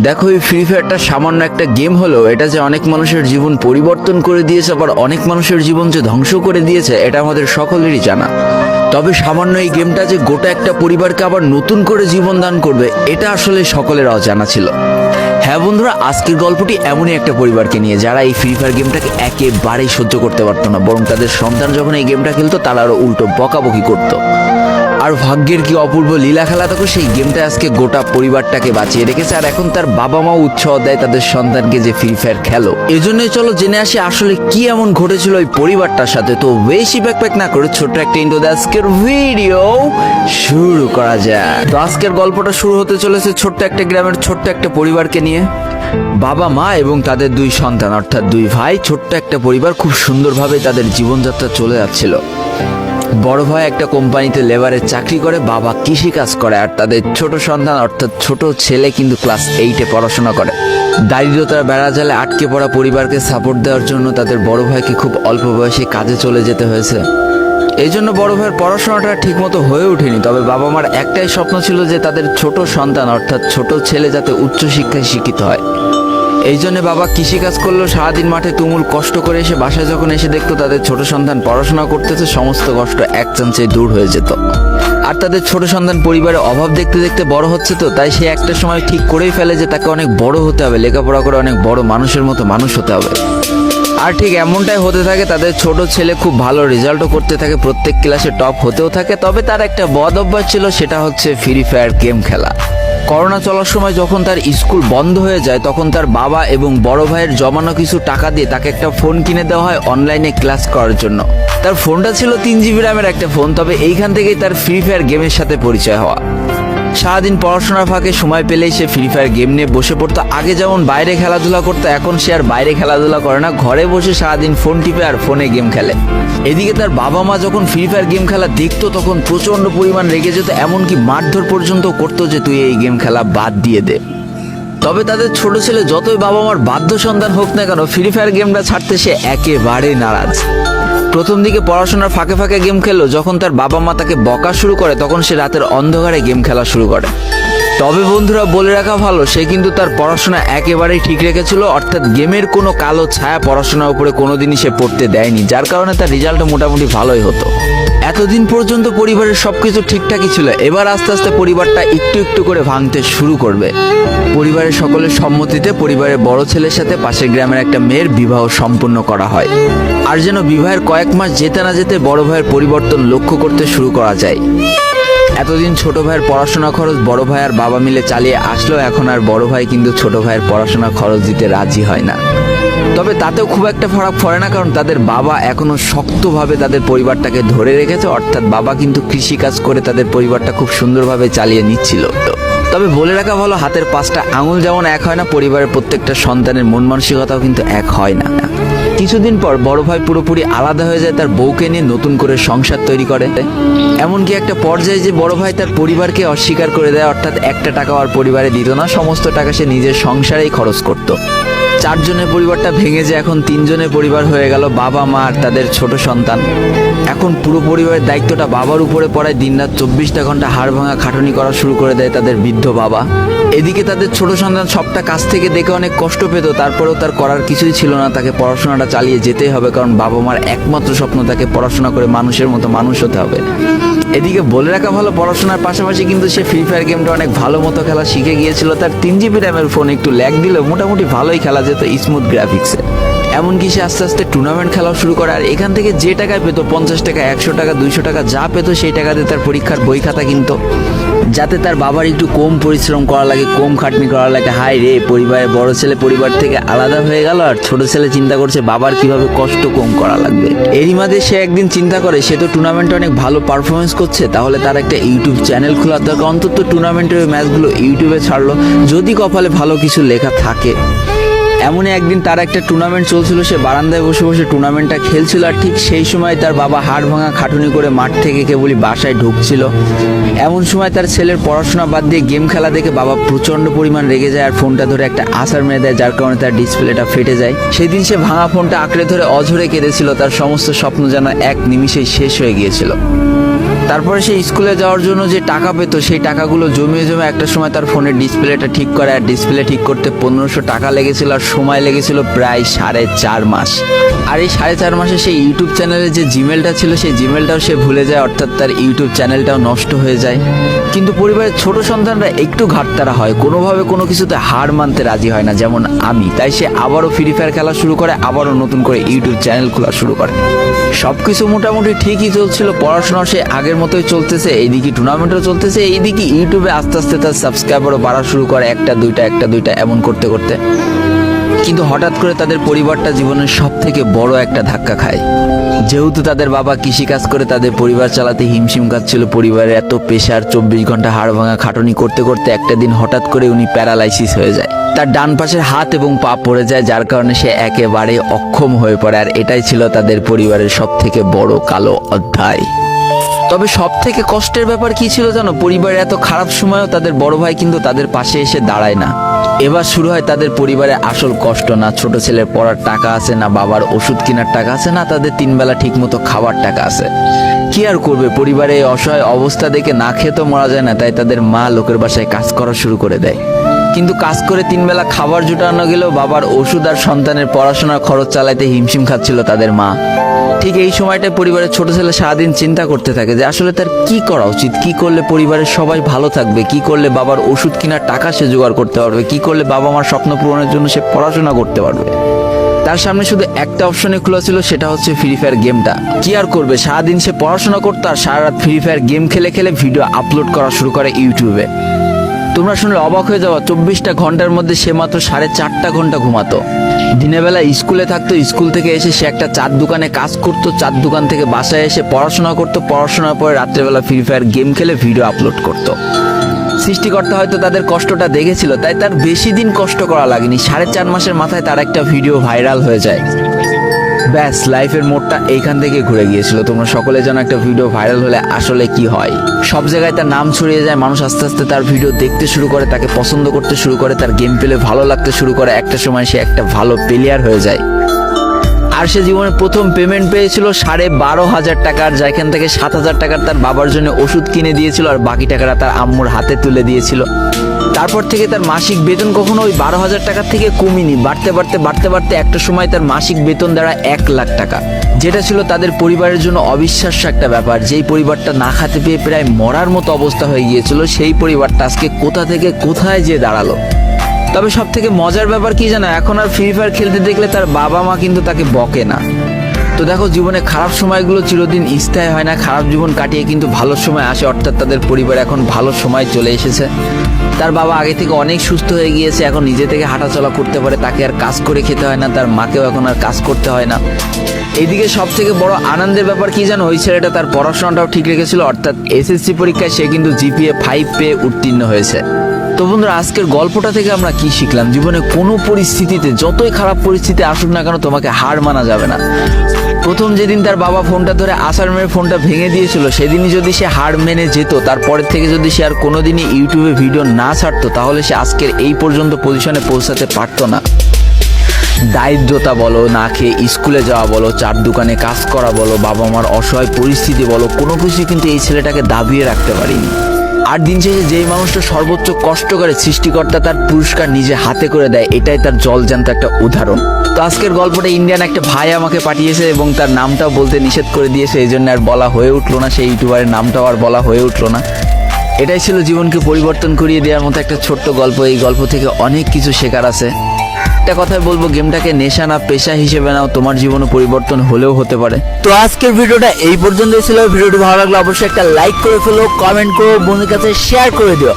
দেখো, এই ফ্রি ফায়ারটা সামান্য একটা গেম হলেও এটা যে অনেক মানুষের জীবন পরিবর্তন করে দিয়েছে, আবার অনেক মানুষের জীবন যে ধ্বংস করে দিয়েছে, এটা আমাদের সকলেরই জানা। তবে সামান্য এই গেমটা যে গোটা একটা পরিবারকে আবার নতুন করে জীবন দান করবে, এটা আসলে সকলের অজানা ছিল। হ্যাঁ বন্ধুরা, আজকের গল্পটি এমনই একটা পরিবারকে নিয়ে যারা এই ফ্রি ফায়ার গেমটাকে একেবারেই সহ্য করতে পারতো না, বরং তাদের সন্তান যখন এই গেমটা খেলতো তারা আরো উল্টো বকাবকি করতো। আর ভাগ্যের কি অপূর্ব লীলা খেলা থাকো, সেই গেমটা আজকে গোটা পরিবারটাকে বাঁচিয়ে রেখেছে। আর এখন তার বাবা মাও উৎসাহ দেয় তাদের সন্তানকে যে ফ্রি ফায়ার খেলো। এজন্যই চলো জেনে আসি আসলে কি এমন ঘটেছিল ওই পরিবারটার সাথে। তো বেশি ব্যাকপ্যাক না করে ছোট্ট একটা ইন্ট্রো দিয়ে আজকের ভিডিও শুরু করা যায়। তো আজকের গল্পটা শুরু হতে চলেছে ছোট্ট একটা গ্রামের ছোট্ট একটা পরিবারকে নিয়ে। বাবা মা এবং তাদের দুই সন্তান অর্থাৎ দুই ভাই, ছোট্ট একটা পরিবার, খুব সুন্দরভাবে তাদের জীবনযাত্রা চলে যাচ্ছিল। বড় ভাই একটা কোম্পানিতে লেবারের চাকরি করে, বাবা কৃষি কাজ করে, আর তাদের ছোট সন্তান অর্থাৎ ছোট ছেলে কিন্তু ক্লাস 8-এ পড়াশোনা করে। দারিদ্রতার বেড়াজালে আটকে পড়া পরিবারকে সাপোর্ট দেওয়ার জন্য তাদের বড় ভাইকে খুব অল্প বয়সে কাজে চলে যেতে হয়েছে। এই জন্য বড় ভাইয়ের পড়াশোনাটা ঠিকমতো হয়ে ওঠেনি। তবে বাবা মার একটাই স্বপ্ন ছিল যে তাদের ছোট সন্তান অর্থাৎ ছোট ছেলে যাতে উচ্চশিক্ষায় শিক্ষিত হয়। এই জন্য বাবা কৃষিকাজ করলেও সারাদিন মাঠে তুমুল কষ্ট করে এসে বাসায় যখন এসে দেখতো তাদের ছোট সন্তান পড়াশোনা করতেছে, সমস্ত কষ্ট এক চান্সে দূর হয়ে যেত। আর তাদের ছোট সন্তান পরিবারে অভাব দেখতে দেখতে বড় হচ্ছে, তো তাই সে একটা সময় ঠিক করেই ফেলে যে তাকে অনেক বড় হতে হবে, লেখাপড়া করে অনেক বড় মানুষের মতো মানুষ হতে হবে। আর ঠিক এমনটাই হতে থাকে। তাদের ছোট ছেলে খুব ভালো রেজাল্টও করতে থাকে, প্রত্যেক ক্লাসে টপ হতেও থাকে। তবে তার একটা বদ অভ্যাস ছিল, সেটা হচ্ছে ফ্রি ফায়ার গেম খেলা। করোনা চলার সময় যখন তার স্কুল বন্ধ হয়ে যায়, তখন তার বাবা এবং বড় ভাইয়ের জমানো কিছু টাকা দিয়ে তাকে একটা ফোন কিনে দেওয়া হয় অনলাইনে ক্লাস করার জন্য। তার ফোনটা ছিল 3 GB র্যামের একটা ফোন। তবে এইখান থেকেই তার ফ্রি ফায়ার গেমের সাথে পরিচয় হওয়া। সারাদিন পড়াশোনার ফাঁকে সময় পেলেই সে ফ্রি ফায়ার গেম নিয়ে বসে পড়তো। আগে যেমন বাইরে খেলাধুলা করতো, এখন সে আর বাইরে খেলাধুলা করে না, ঘরে বসে সারাদিন ফোন টিপে আর ফোনে গেম খেলে। এদিকে তার বাবা মা যখন ফ্রি ফায়ার গেম খেলা দেখতো তখন প্রচন্ড পরিমাণ রেগে যেত, এমনকি মারধর পর্যন্ত করতো যে তুই এই গেম খেলা বাদ দিয়ে দে। তবে তাদের ছোট ছেলে যতই বাবা মার বাধ্য সন্তান হোক না কেন, ফ্রি ফায়ার গেমটা ছাড়তে সে একেবারেই নারাজ। প্রথম দিকে পড়াশোনার ফাঁকে ফাঁকে গেম খেললো, যখন তার বাবা মা তাকে বকা শুরু করে তখন সে রাতের অন্ধকারে গেম খেলা শুরু করে। তবে বন্ধুরা, বলে রাখা ভালো, সে কিন্তু তার পড়াশোনা একেবারেই ঠিক রেখেছিল, অর্থাৎ গেমের কোনো কালো ছায়া পড়াশোনার উপরে কোনোদিনই সে পড়তে দেয়নি, যার কারণে তার রেজাল্টটা মোটামুটি ভালোই হতো। এতদিন পর্যন্ত পরিবারের সবকিছু ঠিকঠাকই ছিল। এবার আস্তে আস্তে পরিবারটা একটু একটু করে ভাঙতে শুরু করবে। পরিবারের সকলের সম্মতিতে পরিবারের বড় ছেলের সাথে পাশের গ্রামের একটা মেয়ের বিবাহ সম্পন্ন করা হয়। আর যেন বিবাহের কয়েক মাস যেতে না যেতে বড় ভাইয়ের পরিবর্তন লক্ষ্য করতে শুরু করা যায়। এতদিন ছোট ভাইয়ের পড়াশোনা খরচ বড় ভাই আর বাবা মিলে চালিয়ে আসলেও এখন আর বড় ভাই কিন্তু ছোট ভাইয়ের পড়াশোনা খরচ দিতে রাজি হয় না। তবে তাতেও খুব একটা ফারাক পড়ে না, কারণ তাদের বাবা এখনো শক্তভাবে তাদের পরিবারটাকে ধরে রেখেছে। অর্থাৎ বাবা কিন্তু কৃষিকাজ করে তাদের পরিবারটা খুব সুন্দরভাবে চালিয়ে নিচ্ছিল। তবে বলে রাখা ভালো, হাতের 5টা আঙুল যেমন এক হয় না, পরিবারের প্রত্যেকটা সন্তানের মন মানসিকতাও কিন্তু এক হয় না। কিছুদিন পর বড় ভাই পুরোপুরি আলাদা হয়ে যায়, তার বউকে নিয়ে নতুন করে সংসার তৈরি করে। এমনকি একটা পর্যায়ে যে বড় ভাই তার পরিবারকে অস্বীকার করে দেয়, অর্থাৎ একটা টাকাও আর পরিবারে দিত না, সমস্ত টাকা সে নিজের সংসারেই খরচ করত। 4 জনের পরিবারটা ভেঙে যায় এখন 3 জনের পরিবার হয়ে গেল, বাবা মা আর তাদের ছোট সন্তান। এখন পুরো পরিবারের দায়িত্বটা বাবার উপরে পড়ায়। দিনরাত 24টা ঘন্টা হাড় ভাঙা খাটুনি করা শুরু করে দেয় তাদের বৃদ্ধ বাবা। এদিকে তাদের ছোট সন্তান সবটা কাছ থেকে দেখে অনেক কষ্ট পেত, তারপরেও তার করার কিছুই ছিল না, তাকে পড়াশোনাটা চালিয়ে যেতেই হবে, কারণ বাবা মার একমাত্র স্বপ্ন তাকে পড়াশোনা করে মানুষের মতো মানুষ হতে হবে। এদিকে বলে রাখা ভালো, পড়াশোনার পাশাপাশি কিন্তু সে ফ্রি ফায়ার গেমটা অনেক ভালো মতো খেলা শিখে গিয়েছিল। তার 3 GB র্যামের ফোন একটু ল্যাগ দিলেও মোটামুটি ভালোই খেলা যেত স্মুথ গ্রাফিক্সে। এমনকি সে আস্তে আস্তে টুর্নামেন্ট খেলাও শুরু করে। আর এখান থেকে যে টাকায় পেতো, 50 টাকা, 100 টাকা, 200 টাকা যা পেতো, সেই টাকাতে তার পরীক্ষার বই খাতা কিনতো, যাতে তার বাবার একটু কম পরিশ্রম করা লাগে, কম খাটনি করা লাগে। হাই রে, পরিবারের বড় ছেলে পরিবার থেকে আলাদা হয়ে গেল, আর ছোট ছেলে চিন্তা করছে বাবার কিভাবে কষ্ট কম করা লাগবে। এরই মাঝে সে একদিন চিন্তা করে, সে তো টুর্নামেন্টে অনেক ভালো পারফরমেন্স করছে, তাহলে তার একটা ইউটিউব চ্যানেল খোলার দরকার। অন্তত টুর্নামেন্টের ম্যাচগুলো ইউটিউবে ছাড়লো, যদি কপালে ভালো কিছু লেখা থাকে। এমনই একদিন তার একটা টুর্নামেন্ট চলছিল, সে বারান্দায় বসে বসে টুর্নামেন্টটা খেলছিল। আর ঠিক সেই সময় তার বাবা হাড় ভাঙা খাটুনি করে মাঠ থেকে কেবলই বাসায় ঢুকছিল। এমন সময় তার ছেলের পড়াশোনা বাদ দিয়ে গেম খেলা দেখে বাবা প্রচন্ড পরিমাণ রেগে যায় আর ফোনটা ধরে একটা আছাড় মেরে দেয়, যার কারণে তার ডিসপ্লেটা ফেটে যায়। সেদিন সে ভাঙা ফোনটা আঁকড়ে ধরে অঝরে কেঁদেছিল, তার সমস্ত স্বপ্ন যেন এক নিমিষেই শেষ হয়ে গিয়েছিল। তারপরে সে স্কুলে যাওয়ার জন্য যে টাকা পেত সেই টাকাগুলো জমিয়ে জমে একটা সময় তার ফোনের ডিসপ্লেটা ঠিক করে, আর ডিসপ্লে ঠিক করতে 1500 টাকা লেগেছিল, আর সময় লেগেছিল প্রায় 4.5 মাস। আর এই 4.5 মাসে সেই ইউটিউব চ্যানেলে যে জিমেলটা ছিল সেই জিমেলটাও সে ভুলে যায়, অর্থাৎ তার ইউটিউব চ্যানেলটাও নষ্ট হয়ে যায়। কিন্তু পরিবারের ছোট সন্তানরা একটু ঘাটতারা হয়, কোনোভাবে কোনো কিছুতে হার মানতে রাজি হয় না, যেমন আমি। তাই সে আবারও ফ্রি ফায়ার খেলা শুরু করে, আবারও নতুন করে ইউটিউব চ্যানেল খোলা শুরু করে। সবকিছু মোটামুটি ঠিকই চলছিল, পড়াশোনা সে আগের মতোই চলতেছে, এইদিকে টুর্নামেন্টও চলতেছে, এইদিকে ইউটিউবে আস্তে আস্তে তার সাবস্ক্রাইবারও বাড়া শুরু করে, একটা দুইটা এমন করতে করতে। কিন্তু হঠাৎ করে তাদের পরিবারটা জীবনের সব থেকে বড় একটা ধাক্কা খায়। যেহেতু তাদের বাবা কৃষিকাজ করে তাদের পরিবার চালাতে হিমশিম খাচ্ছিল, পরিবারের এত প্রেশার, 24 ঘন্টা হাড় ভাঙা খাটুনি করতে করতে একটা দিন হঠাৎ করে উনি প্যারালাইসিস হয়ে যায়। তার ডান পাশের হাত এবং পা পড়ে যায়, যার কারণে সে একেবারে অক্ষম হয়ে পড়ে। আর এটাই ছিল তাদের পরিবারের সব থেকে বড় কালো অধ্যায়। তবে সব থেকে কষ্টের ব্যাপার কি ছিল জানো? পরিবারের এত খারাপ সময়ও তাদের বড় ভাই কিন্তু তাদের পাশে এসে দাঁড়ায় না। এবার শুরু হয় তাদের পরিবারের আসল কষ্ট। না ছোট ছেলের পড়ার টাকা আছে, না বাবার ওষুধ কেনার টাকা আছে, না তাদের 3 বেলা ঠিক মতো খাবার টাকা আছে। কি আর করবে, পরিবারে এই অসহায় অবস্থা দেখে না খেয়ে তো মরা যায় না, তাই তাদের মা লোকের বাসায় কাজ করা শুরু করে দেয়। কিন্তু কাজ করে 3 বেলা খাবার জোটানো গেলেও বাবার ওষুধ আর সন্তানের পড়াশোনার খরচ চালাইতে হিমশিম খাচ্ছিল তাদের মা। ঠিক এই সময়টায় পরিবারের ছোট ছেলে সারাদিন চিন্তা করতে থাকে যে আসলে তার কি করা উচিত, কি করলে পরিবারের সবাই ভালো থাকবে, কি করলে বাবার ওষুধ কেনার টাকা সে জোগাড় করতে পারবে, কি করলে বাবা মার স্বপ্ন পূরণের জন্য সে পড়াশোনা করতে পারবে। তার সামনে শুধু একটা অপশনে খোলা ছিল, সেটা হচ্ছে ফ্রি ফায়ার গেমটা। কি আর করবে, সারাদিন সে পড়াশোনা করতো আর সারা রাত ফ্রি ফায়ার গেম খেলে খেলে ভিডিও আপলোড করা শুরু করে ইউটিউবে। তোমরা শুনলে অবাক হয়ে যাওয়া, 24টা ঘন্টার মধ্যে সে মাত্র 4.5 ঘন্টা ঘুমাতো। দিনের বেলা স্কুলে থাকতো, স্কুল থেকে এসে সে একটা চার দোকানে কাজ করতো, চার দোকান থেকে বাসায় এসে পড়াশোনা করতো, পড়াশোনার পরে রাত্রেবেলা ফ্রি ফায়ার গেম খেলে ভিডিও আপলোড করতো। সৃষ্টিকর্তা হয়তো তাদের কষ্টটা দেখেছিল, তাই তার বেশি দিন কষ্ট করা লাগেনি। 4.5 মাসের মাথায় তার একটা ভিডিও ভাইরাল হয়ে যায়। ব্যাস, লাইফের মোড়টা এইখান থেকে ঘুরে গিয়েছিল। তোমরা সকলে জানো একটা ভিডিও ভাইরাল হলে আসলে কি হয়। সব জায়গায় তার নাম ছড়িয়ে যায়, মানুষ আস্তে আস্তে তার ভিডিও দেখতে শুরু করে, তাকে পছন্দ করতে শুরু করে, তার গেম প্লে ভালো লাগতে শুরু করে। একটা সময় সে একটা ভালো প্লেয়ার হয়ে যায়। আর সে জীবনে প্রথম পেমেন্ট পেয়েছিল 12,500 টাকার, যেখান থেকে 7,000 টাকার তার বাবার জন্য ওষুধ কিনে দিয়েছিল, আর বাকি টাকাটা তার আম্মুর হাতে তুলে দিয়েছিল। তারপর থেকে তার মাসিক বেতন কখনো ওই 12,000 টাকার থেকে কমেনি, বাড়তে বাড়তে বাড়তে বাড়তে একটা সময় তার মাসিক বেতন দাঁড়ায় 1 লাখ টাকা, যেটা ছিল তাদের পরিবারের জন্য অবিশ্বাস্য একটা ব্যাপার। যেই পরিবারটা না খেতে পেয়ে প্রায় মরার মতো অবস্থা হয়ে গিয়েছিল, সেই পরিবারটা আজকে কোথা থেকে কোথায় যে দাঁড়ালো। তবে সব থেকে মজার ব্যাপার কি জানো, এখন আর ফ্রি ফায়ার খেলতে দেখলে তার বাবা মা কিন্তু তাকে বকে না। তো দেখো, জীবনে খারাপ সময়গুলো চিরদিন স্থায়ী হয় না, খারাপ জীবন কাটিয়ে কিন্তু ভালো সময় আসে। অর্থাৎ তাদের পরিবার এখন ভালো সময় চলে এসেছে। তার বাবা আগে থেকে অনেক সুস্থ হয়ে গিয়েছে, এখন নিজে থেকে হাঁটাচলা করতে পারে, তাকে আর কাজ করে খেতে হয় না, তার মাকেও এখন আর কাজ করতে হয় না। এইদিকে সব থেকে বড় আনন্দের ব্যাপার কি জানো, ওই ছেলেটা তার পড়াশোনাটাও ঠিক রেখেছিল। অর্থাৎ এসএসসি পরীক্ষায় সে কিন্তু জিপিএ 5 পেয়ে উত্তীর্ণ হয়েছে। তো বন্ধুরা, আজকের গল্পটা থেকে আমরা কি শিখলাম? জীবনে কোনো পরিস্থিতিতে, যতই খারাপ পরিস্থিতি আসুক না কেন, তোমাকে হার মানা যাবে না। প্রথম যেদিন তার বাবা ফোনটা ধরে আসার মেরে ফোনটা ভেঙে দিয়েছিল, সেদিনই যদি সে হার মেনে যেত, তারপরের থেকে যদি সে আর কোনোদিনই ইউটিউবে ভিডিও না ছাড়তো, তাহলে সে আজকের এই পর্যন্ত পজিশনে পৌঁছাতে পারতো না। দারিদ্রতা বলো, না খেয়ে স্কুলে যাওয়া বলো, চার দোকানে কাজ করা বলো, বাবা মার অসহায় পরিস্থিতি বলো, কোনো কিছু কিন্তু এই ছেলেটাকে দাবিয়ে রাখতে পারিনি। আর দিন শেষে যেই মানুষটা সর্বোচ্চ কষ্ট করে, সৃষ্টিকর্তা তার পুরস্কার নিজে হাতে করে দেয়, এটাই তার জলজ্যান্ত একটা উদাহরণ। তো আজকের গল্পটা ইন্ডিয়ান একটা ভাই আমাকে পাঠিয়েছে এবং তার নামটাও বলতে নিষেধ করে দিয়েছে, এই জন্য আর বলা হয়ে উঠলো না, সেই ইউটিউবারের নামটাও আর বলা হয়ে উঠলো না। এটাই ছিল জীবনকে পরিবর্তন করিয়ে দেওয়ার মতো একটা ছোট্ট গল্প। এই গল্প থেকে অনেক কিছু শেখার আছে। একটা কথাই বলবো, গেমটাকে নেশা না পেশা হিসেবে নাও, তোমার জীবনে পরিবর্তন হলেও হতে পারে। তো আজকের ভিডিওটা এই পর্যন্তই ছিল। ভিডিওটি ভালো লাগলে অবশ্যই একটা লাইক করে ফেলো, কমেন্ট করো, বন্ধুদের কাছে শেয়ার করে দিও।